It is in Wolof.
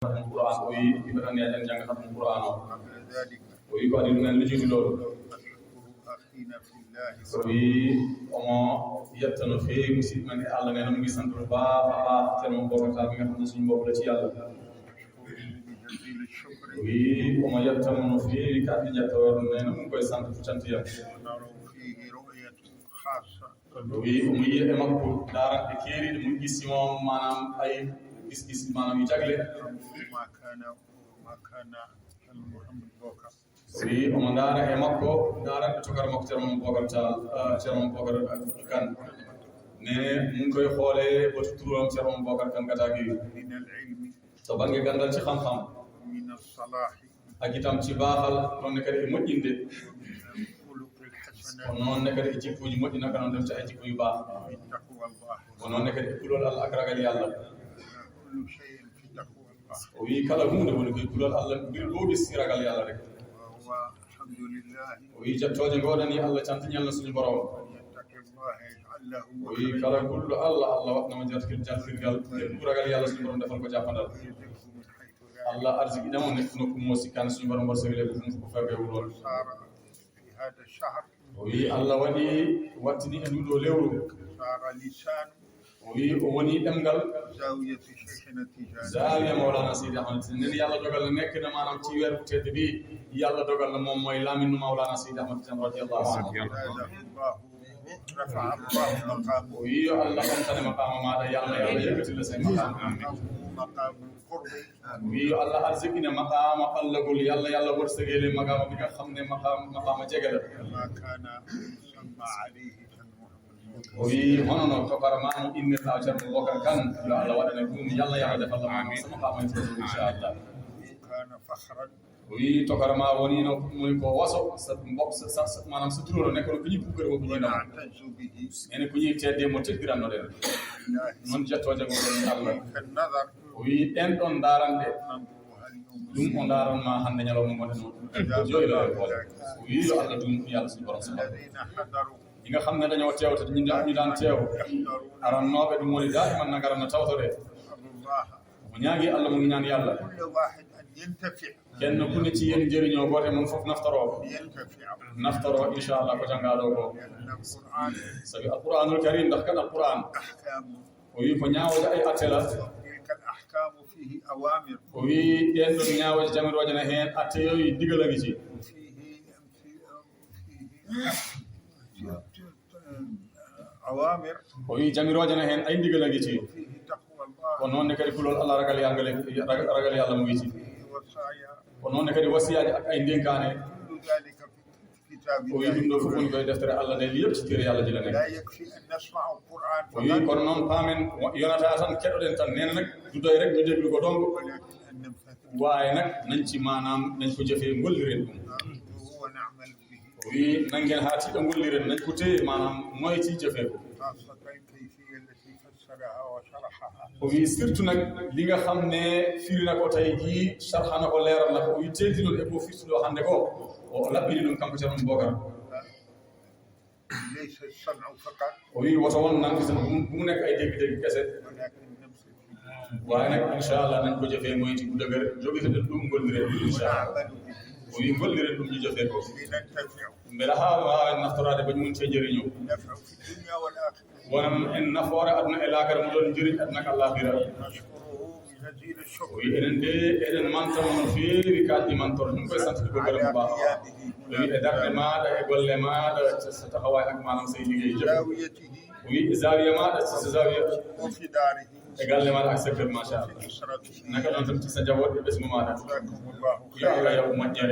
القرآن ويبقى أن يجعل ختم القرآن ويبقى من لجيء لول وما يتنو في مسجد من الله نعلم بيسان بابا تنو بوركال من خمس بوركال الله وما يتنو في كأن يتور نعلم بيسان بوركال وما يمكو دارك كيري مجلسهم مانام أي gis maanaam yu jagle oui omo ndaara e makko daarande cokara makko ceerno Bocar Kane ne mun koy xoolee ba turam ceerno Bocar Kane Gataguy to bange gandal ci xam-xam ak itam ci baaxal noon ne kadi e moƴƴinde ko noon ne kadi e jikkuuji moƴƴi naka noon dem ci ay jikku yu baax ko noon ne kadi e kulol Allah ak ragal Yàlla وي كلا هونde woni koy kulol Allah bir do bis ragal Yalla rek وي jattoje godani Allah canti ñalla suñu borom وي kala kullu Allah watna ma jartirgal bu ragal Yalla suñu borom defal ko jappandal Allah arziki damo nek nokku mo sikkan suñu borom warsagale ko fu ko fawbe wol وي Allah wadi wattini e ndudo lewru وي woni demgal Zawiya Mawlana Seydi Ahmad Tijani Yàlla dogal na nekk na maanaam ci weer bu tedd bi Yàlla dogal na moom mooy laminu Mawlana Seydi Ahmad Tijani radiyallahu anhu وي Allah xam tane maqama maada Yàlla yëkkati la say maqam وي Allah arzikina maqama allagul Yàlla wërsëgale maqama bi nga xam ne maqama jege la وي هونو تبارما إن الأجر بوكر كان يا الله ودنا يكون يلا يا رب الله سما قام إن شاء الله كان فخرا وي تبارما وني نو موي كو واسو سات ما نام سترو نكو كني بوكر و بني نام يعني كني تيدي مو تيدران نو دين non jatto jago Allah وي en don darande dum on daran ma hande nyalo mo modeno joy la وي Allah dum yalla sun borom subhanahu nga xam ne dañoo teew te ñu daan teew aran noobe du moni daal man nagara na tawtore mu ñaagi Allah mu ngi ñaan Yàlla kenn ku ne ci yéen jëriñoo goote moom foofu naftaro inshallah ko jangado ko sabi alquranul karim ndax kan alquran o wi ko ñaawoje ay attela o wi den ɗon ñaawoje jamiroje na heen atte yoyi digala ngi ci awamir o wi jamiroje na hen ay ndigal ngi ci ko non ne kadi kulol Allah ragal Yàlla mu ngi ci ko non ne kadi wasiyaaji ak ay ndenkaane o wi dum do fof koy deftere Allah de yépp ci téere Yàlla ji la nekk o wi kono noon paamen yonata tan keɗoɗen tan nena nag du doy rek ñu déglu ko dong waaye nag nañ ci maanaam nañ ko jëfee ngolliren ɗum oui nangen haati ɗo golliren nañ ko téye maanaam moyti jëfee ko o wi surtout nag li nga xam ne firi na ko tey jii sarxa na ko leeral na ko o wi teedinoon e ko firtuɗo hannde ko o laɓɓini ɗum kanko ceerno Bocar o wi woto won nanki tan ɗum nekk ay dégg-dégg kese waaye nag inchallah nañ ko jëfee moyti bu dëgër jogiteɗen ɗum golliren inchallah o wi golliren ɗum ñu jëfee ko mbela haa waawen naftorade ba ñu mun cee jëriñoo wonam en nafoore aduna e laakara mu doon njëriñ aduna ak àllaaxira o wi enen de eɗen mantamo no feewi kaaƴƴi mantoro ɗum koy sant di ko gërëm bu baax o wi e darde maaɗa e golle maaɗa so taxawaay ak maanaam say liggéey jëf o wi e zawiya maaɗa so zawiya e galle maaɗa ak sa kër machallah naka noon tan ci sa njaboot e ɓesgu maaɗa yo Allah yow moƴƴere